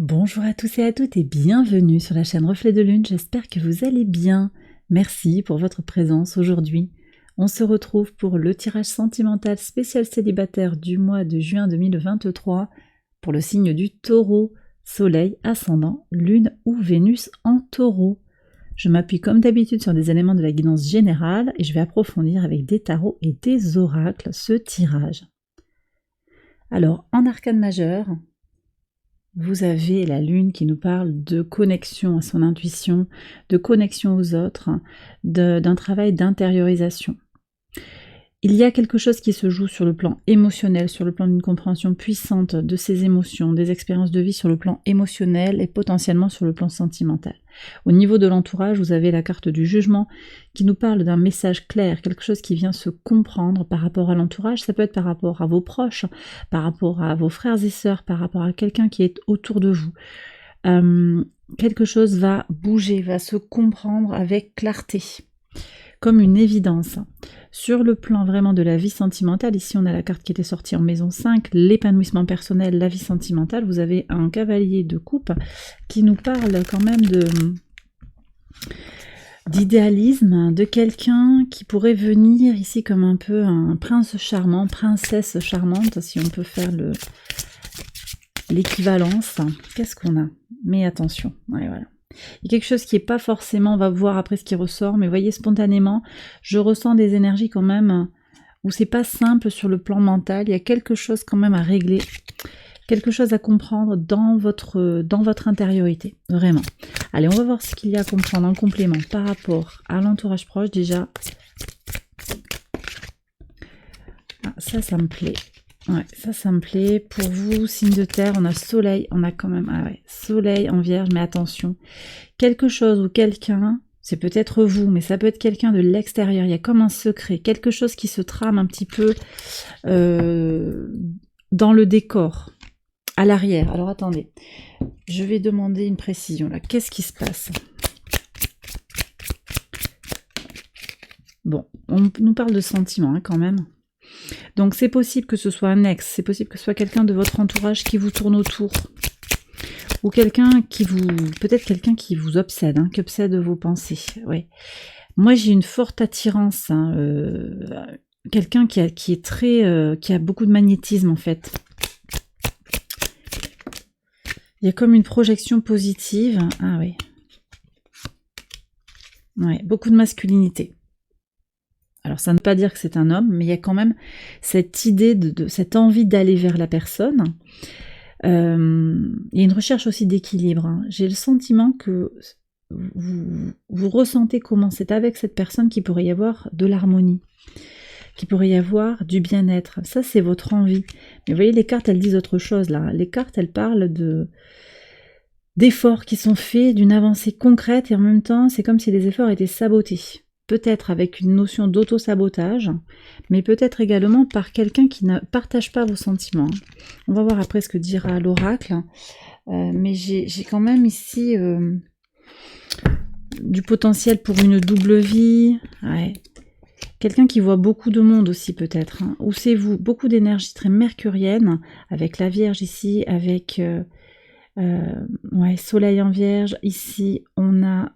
Bonjour à tous et à toutes et bienvenue sur la chaîne Reflet de Lune, j'espère que vous allez bien. Merci pour votre présence aujourd'hui. On se retrouve pour le tirage sentimental spécial célibataire du mois de juin 2023 pour le signe du Taureau, Soleil, Ascendant, Lune ou Vénus en Taureau. Je m'appuie comme d'habitude sur des éléments de la guidance générale et je vais approfondir avec des tarots et des oracles ce tirage. Alors, en arcane majeur, vous avez la lune qui nous parle de connexion à son intuition, de connexion aux autres, d'un travail d'intériorisation. Il y a quelque chose qui se joue sur le plan émotionnel, sur le plan d'une compréhension puissante de ses émotions, des expériences de vie sur le plan émotionnel et potentiellement sur le plan sentimental. Au niveau de l'entourage, vous avez la carte du jugement qui nous parle d'un message clair, quelque chose qui vient se comprendre par rapport à l'entourage. Ça peut être par rapport à vos proches, par rapport à vos frères et sœurs, par rapport à quelqu'un qui est autour de vous. Quelque chose va bouger, va se comprendre avec clarté, comme une évidence. Sur le plan vraiment de la vie sentimentale, ici on a la carte qui était sortie en maison 5, l'épanouissement personnel, la vie sentimentale, vous avez un cavalier de coupe qui nous parle quand même d'idéalisme, de quelqu'un qui pourrait venir ici comme un peu un prince charmant, princesse charmante, si on peut faire l'équivalence. Qu'est-ce qu'on a? Mais attention, ouais, voilà. Il y a quelque chose qui n'est pas forcément, on va voir après ce qui ressort, mais vous voyez, spontanément, je ressens des énergies quand même où c'est pas simple sur le plan mental, il y a quelque chose quand même à régler, quelque chose à comprendre dans votre intériorité, vraiment. Allez, on va voir ce qu'il y a à comprendre en complément par rapport à l'entourage proche déjà. Ah, ça me plaît. Ouais, ça me plaît. Pour vous, signe de terre, on a soleil, on a quand même, ah ouais, soleil en vierge, mais attention, quelque chose ou quelqu'un, c'est peut-être vous, mais ça peut être quelqu'un de l'extérieur, il y a comme un secret, quelque chose qui se trame un petit peu dans le décor, à l'arrière. Alors attendez, je vais demander une précision là, qu'est-ce qui se passe? Bon, on nous parle de sentiments hein, quand même. Donc c'est possible que ce soit un ex, c'est possible que ce soit quelqu'un de votre entourage qui vous tourne autour. Ou quelqu'un qui vous... peut-être quelqu'un qui vous obsède, hein, qui obsède vos pensées. Ouais. Moi j'ai une forte attirance. Hein, quelqu'un qui est très... qui a beaucoup de magnétisme en fait. Il y a comme une projection positive. Ah oui. Ouais, beaucoup de masculinité. Alors ça ne veut pas dire que c'est un homme, mais il y a quand même cette idée, cette envie d'aller vers la personne. Il y a une recherche aussi d'équilibre. Hein. J'ai le sentiment que vous ressentez comment c'est avec cette personne qu'il pourrait y avoir de l'harmonie, qu'il pourrait y avoir du bien-être. Ça, c'est votre envie. Mais vous voyez, les cartes, elles disent autre chose là. Les cartes, elles parlent d'efforts qui sont faits, d'une avancée concrète, et en même temps, c'est comme si les efforts étaient sabotés. Peut-être avec une notion d'auto-sabotage, mais peut-être également par quelqu'un qui ne partage pas vos sentiments. On va voir après ce que dira l'oracle, mais j'ai quand même ici du potentiel pour une double vie. Ouais. Quelqu'un qui voit beaucoup de monde aussi peut-être, hein. Ou c'est vous, beaucoup d'énergie très mercurienne, avec la Vierge ici, avec ouais, Soleil en Vierge. Ici, on a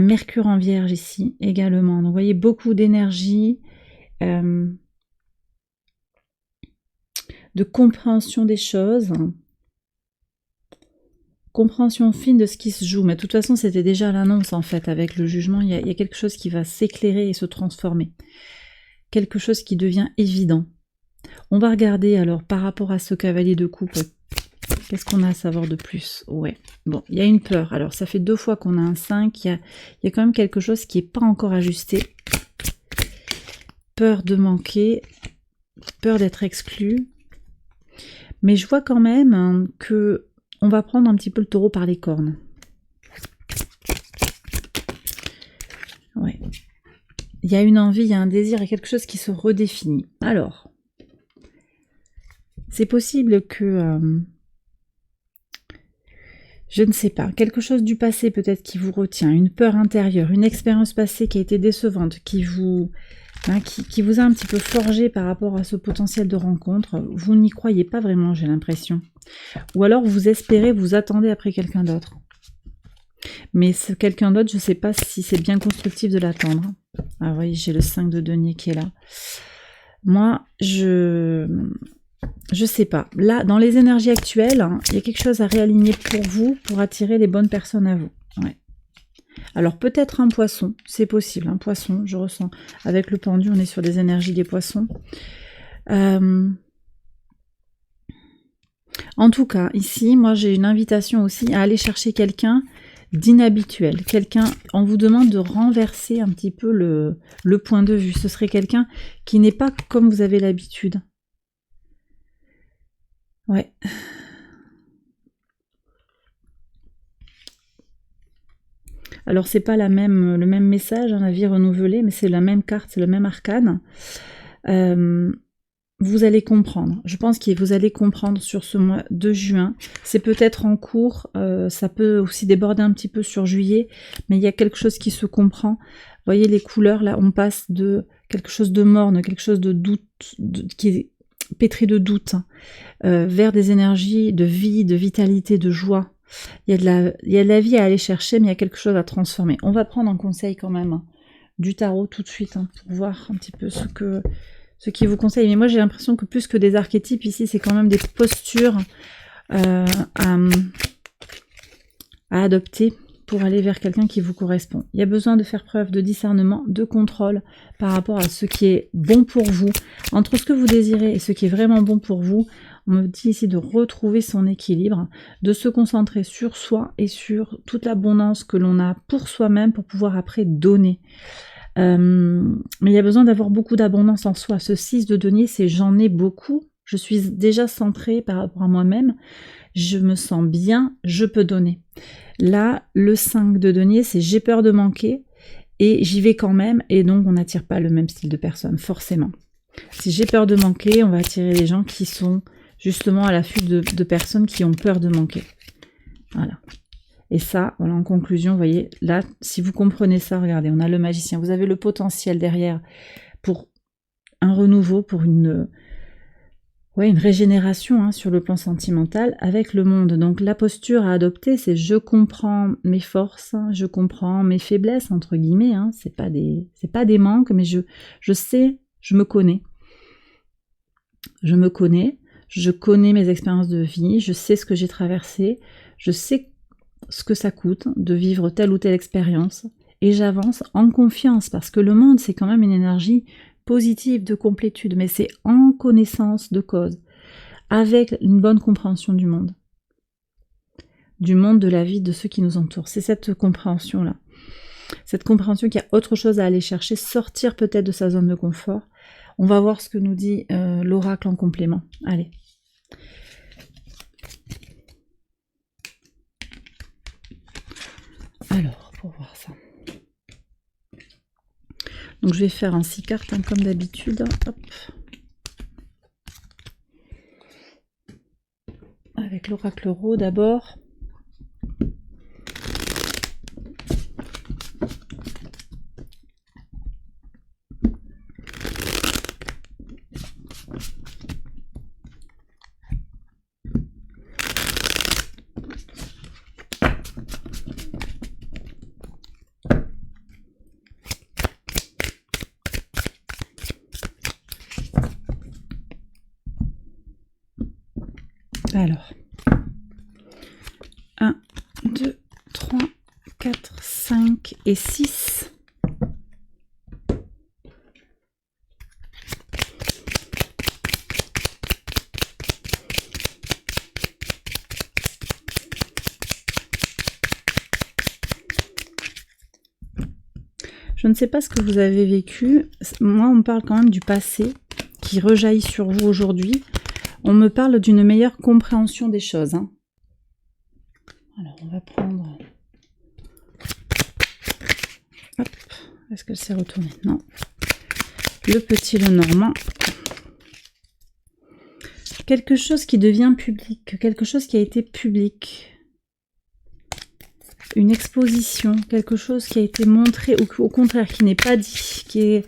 Mercure en Vierge ici également. Donc vous voyez beaucoup d'énergie, de compréhension des choses, compréhension fine de ce qui se joue. Mais de toute façon, c'était déjà l'annonce en fait avec le jugement. Il y a quelque chose qui va s'éclairer et se transformer. Quelque chose qui devient évident. On va regarder alors par rapport à ce cavalier de coupe. Qu'est-ce qu'on a à savoir de plus? Ouais, bon, il y a une peur. Alors, ça fait 2 fois qu'on a un 5. Il y a quand même quelque chose qui n'est pas encore ajusté. Peur de manquer, peur d'être exclu. Mais je vois quand même hein, que on va prendre un petit peu le taureau par les cornes. Ouais. Il y a une envie, il y a un désir, il y a quelque chose qui se redéfinit. Alors, c'est possible que... Je ne sais pas, quelque chose du passé peut-être qui vous retient, une peur intérieure, une expérience passée qui a été décevante, qui vous a un petit peu forgé par rapport à ce potentiel de rencontre. Vous n'y croyez pas vraiment, j'ai l'impression. Ou alors vous espérez, vous attendez après quelqu'un d'autre. Mais ce quelqu'un d'autre, je ne sais pas si c'est bien constructif de l'attendre. Ah oui, j'ai le 5 de denier qui est là. Moi, je sais pas. Là, dans les énergies actuelles, il y a quelque chose à réaligner pour vous, pour attirer les bonnes personnes à vous. Ouais. Alors peut-être un poisson, c'est possible, un poisson, je ressens. Avec le pendu, on est sur des énergies des poissons. En tout cas, ici, moi j'ai une invitation aussi à aller chercher quelqu'un d'inhabituel. Quelqu'un, on vous demande de renverser un petit peu le point de vue. Ce serait quelqu'un qui n'est pas comme vous avez l'habitude. Ouais. Alors c'est pas le même message, la vie renouvelée, mais c'est la même carte, c'est le même arcane. Vous allez comprendre. Je pense que vous allez comprendre sur ce mois de juin. C'est peut-être en cours, ça peut aussi déborder un petit peu sur juillet, mais il y a quelque chose qui se comprend. Vous voyez les couleurs, là, on passe de quelque chose de morne, quelque chose de doute, qui est pétri de doute, vers des énergies de vie, de vitalité, de joie. Il y a de la vie à aller chercher, mais il y a quelque chose à transformer. On va prendre un conseil quand même du tarot tout de suite, pour voir un petit peu ce qui vous conseille. Mais moi, j'ai l'impression que plus que des archétypes, ici, c'est quand même des postures à adopter pour aller vers quelqu'un qui vous correspond. Il y a besoin de faire preuve de discernement, de contrôle par rapport à ce qui est bon pour vous. Entre ce que vous désirez et ce qui est vraiment bon pour vous, on me dit ici de retrouver son équilibre, de se concentrer sur soi et sur toute l'abondance que l'on a pour soi-même pour pouvoir après donner. Mais il y a besoin d'avoir beaucoup d'abondance en soi. Ce 6 de denier, c'est j'en ai beaucoup, je suis déjà centrée par rapport à moi-même, je me sens bien, je peux donner. Là, le 5 de denier, c'est j'ai peur de manquer et j'y vais quand même, et donc on n'attire pas le même style de personne, forcément. Si j'ai peur de manquer, on va attirer des gens qui sont justement à l'affût de personnes qui ont peur de manquer. Voilà. Et ça, voilà, en conclusion, vous voyez, là, si vous comprenez ça, regardez, on a le magicien. Vous avez le potentiel derrière pour un renouveau, pour une régénération sur le plan sentimental avec le monde. Donc la posture à adopter, c'est je comprends mes forces, je comprends mes faiblesses, entre guillemets. C'est pas des manques, mais je sais, je me connais. Je me connais, je connais mes expériences de vie, je sais ce que j'ai traversé, je sais ce que ça coûte de vivre telle ou telle expérience, et j'avance en confiance, parce que le monde, c'est quand même une énergie positive de complétude, mais c'est en connaissance de cause, avec une bonne compréhension du monde, de la vie, de ceux qui nous entourent. C'est cette compréhension-là, cette compréhension qu'il y a autre chose à aller chercher, sortir peut-être de sa zone de confort. On va voir ce que nous dit l'oracle en complément. Allez. Alors, pour voir ça. Donc je vais faire en 6 cartes, comme d'habitude. Hop. Avec l'oracle Rho d'abord. Alors, 1, 2, 3, 4, 5 et 6. Je ne sais pas ce que vous avez vécu. Moi, on me parle quand même du passé qui rejaillit sur vous aujourd'hui. On me parle d'une meilleure compréhension des choses. Alors, on va prendre... Hop, est-ce qu'elle s'est retournée? Non. Le petit Lenormand. Quelque chose qui devient public, quelque chose qui a été public. une exposition, quelque chose qui a été montré, ou au contraire, qui n'est pas dit, qui est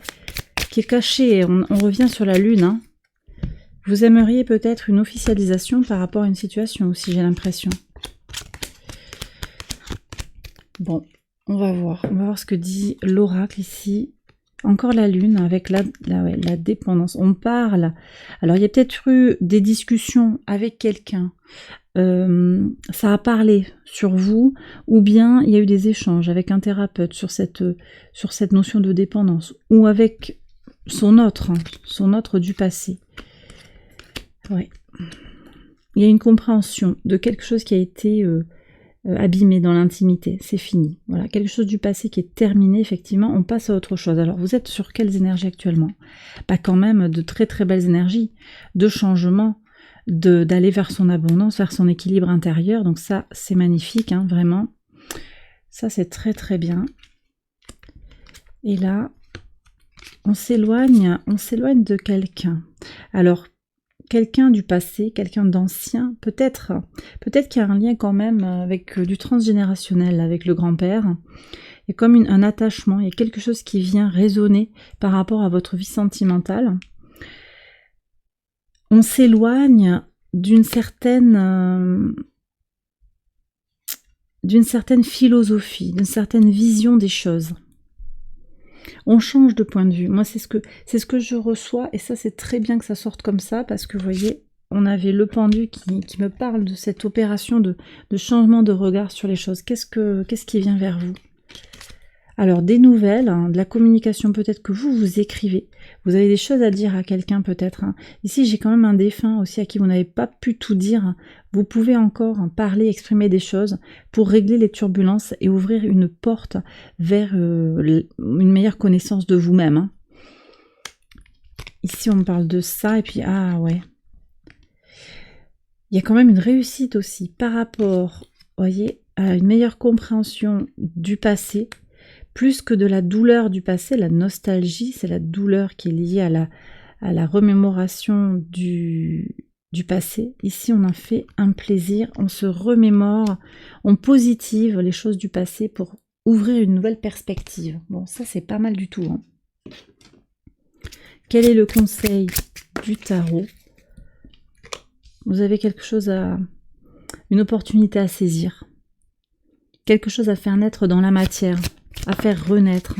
caché. On revient sur la lune, hein. Vous aimeriez peut-être une officialisation par rapport à une situation aussi, j'ai l'impression. Bon, on va voir ce que dit l'oracle ici. Encore la lune avec la dépendance. On parle. Alors, il y a peut-être eu des discussions avec quelqu'un. Ça a parlé sur vous, ou bien il y a eu des échanges avec un thérapeute sur cette notion de dépendance, ou avec son autre du passé. Ouais. Il y a une compréhension de quelque chose qui a été abîmé dans l'intimité, c'est fini. Voilà, quelque chose du passé qui est terminé, effectivement, on passe à autre chose. Alors, vous êtes sur quelles énergies actuellement? Bah, quand même, de très très belles énergies, de changement, d'aller vers son abondance, vers son équilibre intérieur. Donc ça, c'est magnifique, hein, vraiment. Ça, c'est très très bien. Et là, on s'éloigne de quelqu'un. Alors, quelqu'un du passé, quelqu'un d'ancien, peut-être qu'il y a un lien quand même avec du transgénérationnel, avec le grand-père. Il y a comme un attachement, il y a quelque chose qui vient résonner par rapport à votre vie sentimentale. On s'éloigne d'une certaine philosophie, d'une certaine vision des choses. On change de point de vue. Moi, c'est ce que je reçois, et ça, c'est très bien que ça sorte comme ça, parce que, vous voyez, on avait le pendu qui me parle de cette opération de changement de regard sur les choses. Qu'est-ce qui vient vers vous? Alors, des nouvelles, hein, de la communication, peut-être que vous écrivez. Vous avez des choses à dire à quelqu'un, peut-être. Hein. Ici, j'ai quand même un défunt aussi à qui vous n'avez pas pu tout dire. Vous pouvez encore parler, exprimer des choses pour régler les turbulences et ouvrir une porte vers une meilleure connaissance de vous-même. Hein. Ici, on me parle de ça, et puis, ah ouais. Il y a quand même une réussite aussi par rapport, voyez, à une meilleure compréhension du passé. Plus que de la douleur du passé, la nostalgie, c'est la douleur qui est liée à la remémoration du passé. Ici, on en fait un plaisir, on se remémore, on positive les choses du passé pour ouvrir une nouvelle perspective. Bon, ça, c'est pas mal du tout. Hein. Quel est le conseil du tarot? Vous avez quelque chose une opportunité à saisir. Quelque chose à faire naître dans la matière. À faire renaître.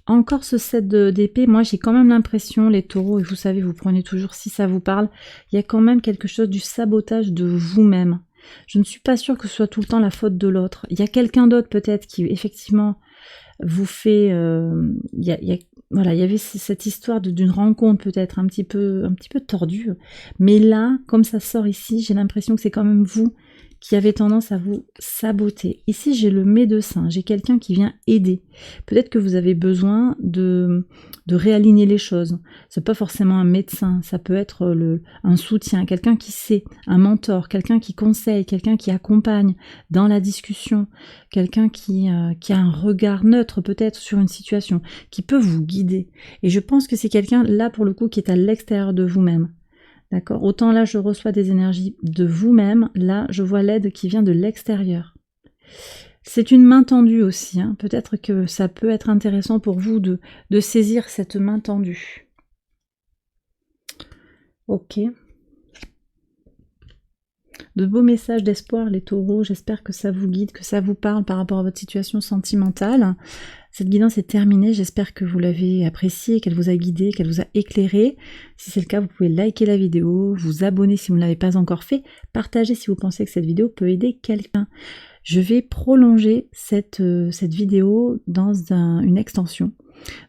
Encore ce 7 d'épée, moi j'ai quand même l'impression, les taureaux, et vous savez, vous prenez toujours si ça vous parle, il y a quand même quelque chose du sabotage de vous-même. Je ne suis pas sûre que ce soit tout le temps la faute de l'autre. Il y a quelqu'un d'autre peut-être qui effectivement vous fait... voilà, il y avait cette histoire d'une rencontre peut-être un petit peu tordue, mais là, comme ça sort ici, j'ai l'impression que c'est quand même vous qui avez tendance à vous saboter. Ici, j'ai le médecin, j'ai quelqu'un qui vient aider. Peut-être que vous avez besoin de réaligner les choses. C'est pas forcément un médecin, ça peut être un soutien, quelqu'un qui sait, un mentor, quelqu'un qui conseille, quelqu'un qui accompagne dans la discussion, quelqu'un qui a un regard neutre peut-être sur une situation, qui peut vous guider. Et je pense que c'est quelqu'un, là pour le coup, qui est à l'extérieur de vous-même. D'accord? Autant là, je reçois des énergies de vous-même, là, je vois l'aide qui vient de l'extérieur. C'est une main tendue aussi, hein. Peut-être que ça peut être intéressant pour vous de saisir cette main tendue. Ok. De beaux messages d'espoir, les taureaux, j'espère que ça vous guide, que ça vous parle par rapport à votre situation sentimentale. Cette guidance est terminée, j'espère que vous l'avez appréciée, qu'elle vous a guidé, qu'elle vous a éclairé. Si c'est le cas, vous pouvez liker la vidéo, vous abonner si vous ne l'avez pas encore fait, partager si vous pensez que cette vidéo peut aider quelqu'un. Je vais prolonger cette vidéo dans une extension.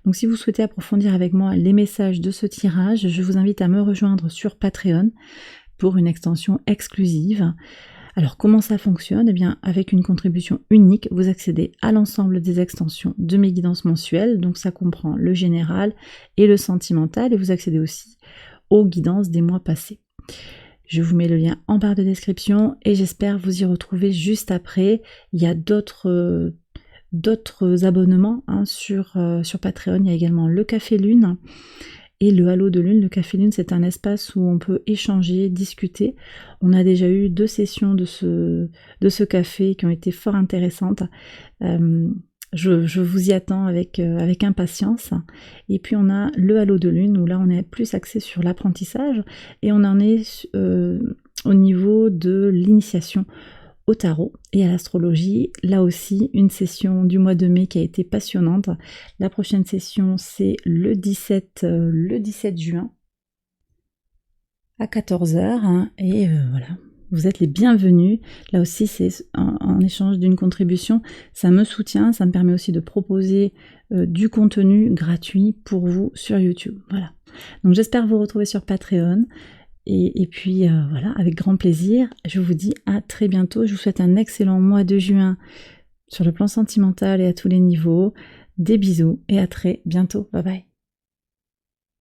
Donc si vous souhaitez approfondir avec moi les messages de ce tirage, je vous invite à me rejoindre sur Patreon pour une extension exclusive. Alors comment ça fonctionne? Eh bien avec une contribution unique, vous accédez à l'ensemble des extensions de mes guidances mensuelles, donc ça comprend le général et le sentimental, et vous accédez aussi aux guidances des mois passés. Je vous mets le lien en barre de description et j'espère vous y retrouver juste après. Il y a d'autres abonnements hein, sur Patreon, il y a également le Café Lune. Et le halo de lune, le café lune, c'est un espace où on peut échanger, discuter. On a déjà eu 2 sessions de ce café qui ont été fort intéressantes. Je vous y attends avec impatience. Et puis on a le halo de lune, où là on est plus axé sur l'apprentissage, et on en est au niveau de l'initiation au tarot et à l'astrologie. Là aussi, une session du mois de mai qui a été passionnante. La prochaine session, c'est le 17 juin à 14h. Hein, et voilà, vous êtes les bienvenus. Là aussi, c'est en échange d'une contribution. Ça me soutient, ça me permet aussi de proposer du contenu gratuit pour vous sur YouTube. Voilà. Donc j'espère vous retrouver sur Patreon. Et puis voilà, avec grand plaisir, je vous dis à très bientôt. Je vous souhaite un excellent mois de juin sur le plan sentimental et à tous les niveaux. Des bisous et à très bientôt. Bye bye.